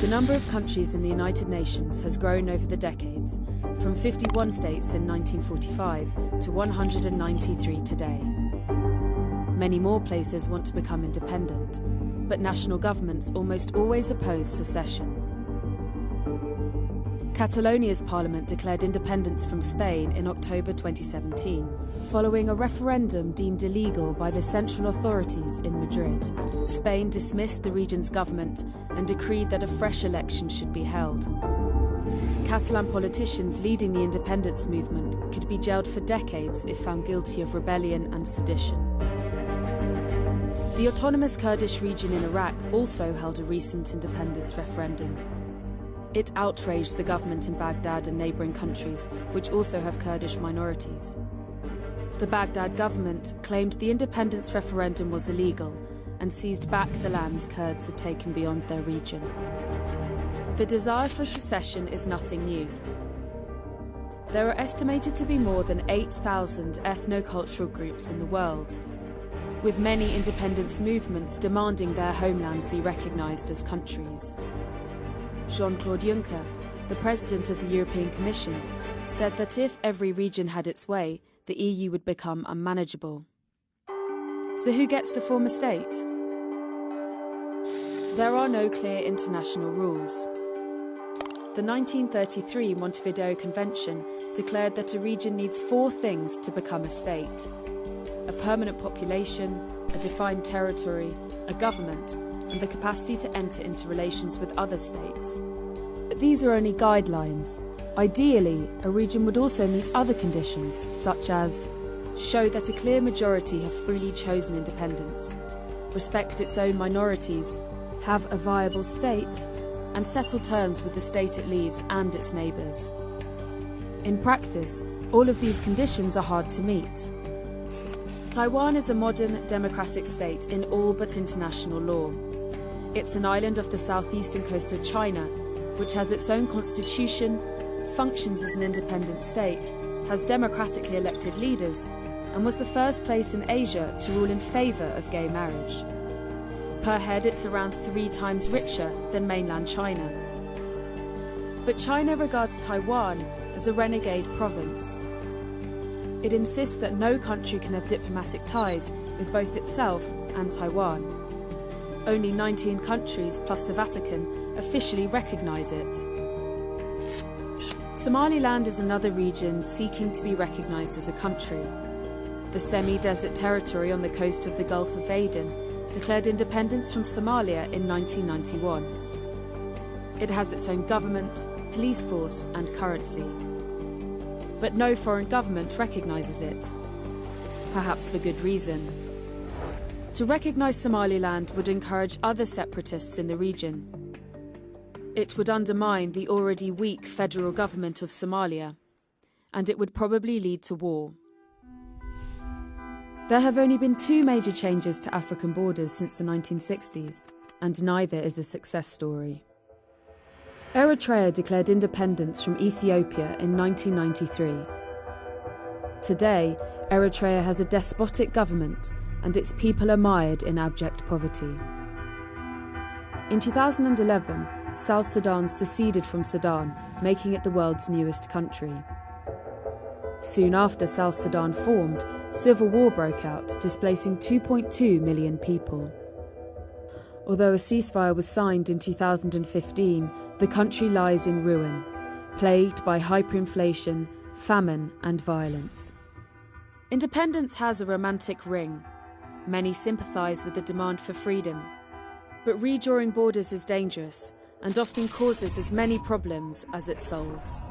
The number of countries in the United Nations has grown over the decades, from 51 states in 1945 to 193 today. Many more places want to become independent, but national governments almost always oppose secession. Catalonia's parliament declared independence from Spain in October 2017, following a referendum deemed illegal by the central authorities in Madrid. Spain dismissed the region's government and decreed that a fresh election should be held. Catalan politicians leading the independence movement could be jailed for decades if found guilty of rebellion and sedition. The autonomous Kurdish region in Iraq also held a recent independence referendum. It outraged the government in Baghdad and neighbouring countries, which also have Kurdish minorities. The Baghdad government claimed the independence referendum was illegal and seized back the lands Kurds had taken beyond their region. The desire for secession is nothing new. There are estimated to be more than 8,000 ethno-cultural groups in the world, with many independence movements demanding their homelands be recognised as countries. Jean-Claude Juncker, the President of the European Commission, said that if every region had its way, the EU would become unmanageable. So who gets to form a state? There are no clear international rules. The 1933 Montevideo Convention declared that a region needs 4 things to become a state: a permanent population, a defined territory, a government, and the capacity to enter into relations with other states. But these are only guidelines. Ideally, a region would also meet other conditions, such as show that a clear majority have freely chosen independence, respect its own minorities, have a viable state, and settle terms with the state it leaves and its neighbours. In practice, all of these conditions are hard to meet. Taiwan is a modern, democratic state in all but international law. It's an island off the southeastern coast of China, which has its own constitution, functions as an independent state, has democratically elected leaders, and was the first place in Asia to rule in favour of gay marriage. Per head, it's around 3 times richer than mainland China. But China regards Taiwan as a renegade province. It insists that no country can have diplomatic ties with both itself and Taiwan. Only 19 countries, plus the Vatican, officially recognise it. Somaliland is another region seeking to be recognised as a country. The semi-desert territory on the coast of the Gulf of Aden declared independence from Somalia in 1991. It has its own government, police force and currency. But no foreign government recognises it, perhaps for good reason. To recognise Somaliland would encourage other separatists in the region. It would undermine the already weak federal government of Somalia, and it would probably lead to war. There have only been 2 major changes to African borders since the 1960s, and neither is a success story. Eritrea declared independence from Ethiopia in 1993. Today, Eritrea has a despotic government and its people are mired in abject poverty. In 2011, South Sudan seceded from Sudan, making it the world's newest country. Soon after South Sudan formed, civil war broke out, displacing 2.2 million people. Although a ceasefire was signed in 2015, the country lies in ruin, plagued by hyperinflation, famine and violence. Independence has a romantic ring. Many sympathise with the demand for freedom. But redrawing borders is dangerous and often causes as many problems as it solves.